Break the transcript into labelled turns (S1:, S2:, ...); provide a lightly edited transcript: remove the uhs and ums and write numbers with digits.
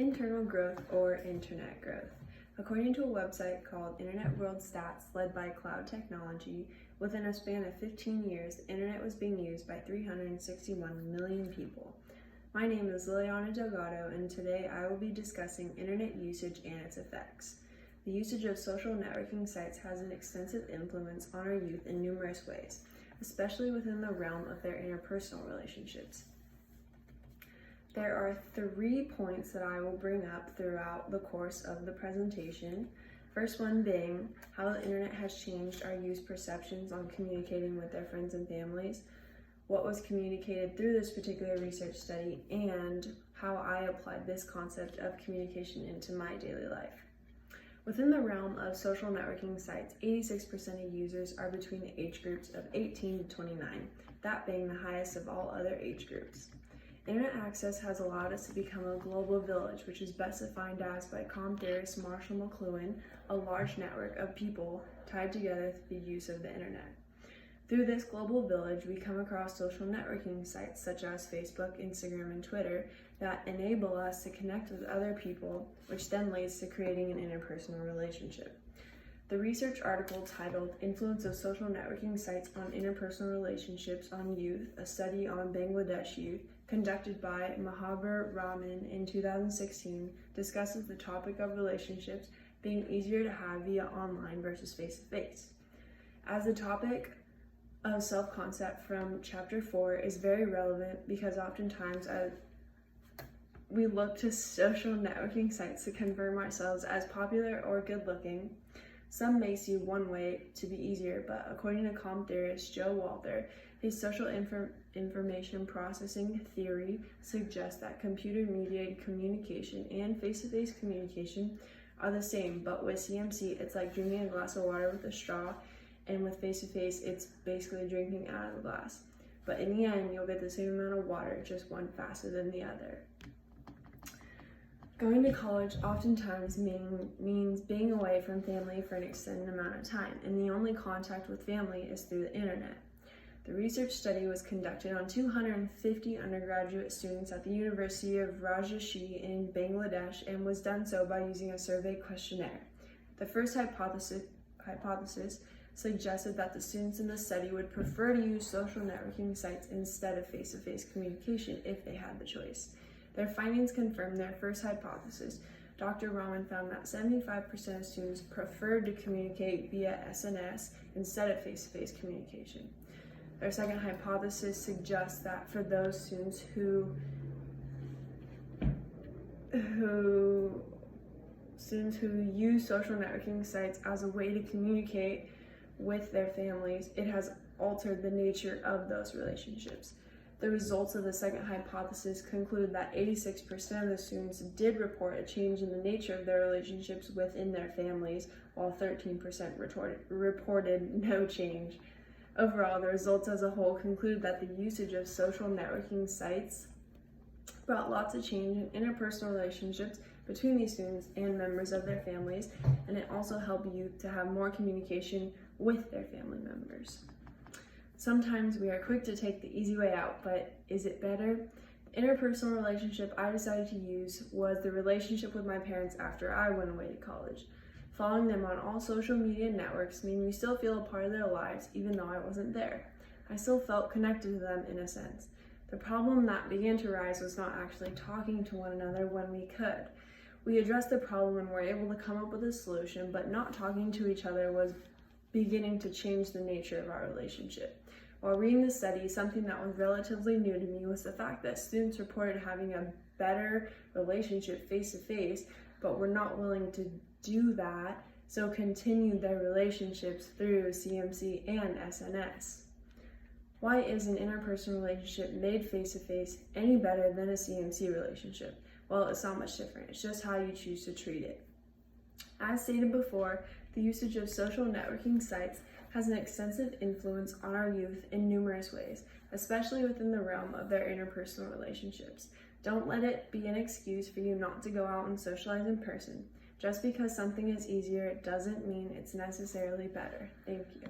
S1: Internal growth or internet growth. According to a website called Internet World Stats led by Cloud Technology, within a span of 15 years, the internet was being used by 361 million people. My name is Liliana Delgado, and today I will be discussing internet usage and its effects. The usage of social networking sites has an extensive influence on our youth in numerous ways, especially within the realm of their interpersonal relationships. There are 3 points that I will bring up throughout the course of the presentation. First one being how the internet has changed our youth perceptions on communicating with their friends and families, what was communicated through this particular research study, and how I applied this concept of communication into my daily life. Within the realm of social networking sites, 86% of users are between the age groups of 18 to 29, that being the highest of all other age groups. Internet access has allowed us to become a global village, which is best defined as, by comm theorist Marshall McLuhan, a large network of people tied together through the use of the internet. Through this global village, we come across social networking sites such as Facebook, Instagram, and Twitter that enable us to connect with other people, which then leads to creating an interpersonal relationship. The research article titled Influence of Social Networking Sites on Interpersonal Relationships on Youth, a study on Bangladesh youth, conducted by Mahabir Rahman in 2016, discusses the topic of relationships being easier to have via online versus face-to-face. As the topic of self-concept from chapter 4 is very relevant because oftentimes we look to social networking sites to confirm ourselves as popular or good-looking. Some may see one way to be easier, but according to comm theorist Joe Walther, his social information processing theory suggests that computer-mediated communication and face-to-face communication are the same, but with CMC, it's like drinking a glass of water with a straw, and with face-to-face, it's basically drinking out of a glass. But in the end, you'll get the same amount of water, just one faster than the other. Going to college oftentimes means being away from family for an extended amount of time, and the only contact with family is through the internet. The research study was conducted on 250 undergraduate students at the University of Rajshahi in Bangladesh and was done so by using a survey questionnaire. The first hypothesis suggested that the students in the study would prefer to use social networking sites instead of face-to-face communication if they had the choice. Their findings confirmed their first hypothesis. Dr. Rahman found that 75% of students preferred to communicate via SNS instead of face-to-face communication. Their second hypothesis suggests that for those students who use social networking sites as a way to communicate with their families, it has altered the nature of those relationships. The results of the second hypothesis conclude that 86% of the students did report a change in the nature of their relationships within their families, while 13% reported no change. Overall, the results as a whole conclude that the usage of social networking sites brought lots of change in interpersonal relationships between these students and members of their families, and it also helped youth to have more communication with their family members. Sometimes we are quick to take the easy way out, but is it better? The interpersonal relationship I decided to use was the relationship with my parents after I went away to college. Following them on all social media networks made me still feel a part of their lives even though I wasn't there. I still felt connected to them in a sense. The problem that began to rise was not actually talking to one another when we could. We addressed the problem and were able to come up with a solution, but not talking to each other was beginning to change the nature of our relationship. While reading the study, something that was relatively new to me was the fact that students reported having a better relationship face-to-face, but were not willing to do that, so continued their relationships through CMC and SNS. Why is an interpersonal relationship made face-to-face any better than a CMC relationship? Well, it's not much different. It's just how you choose to treat it. As stated before, the usage of social networking sites has an extensive influence on our youth in numerous ways, especially within the realm of their interpersonal relationships. Don't let it be an excuse for you not to go out and socialize in person. Just because something is easier doesn't mean it's necessarily better. Thank you.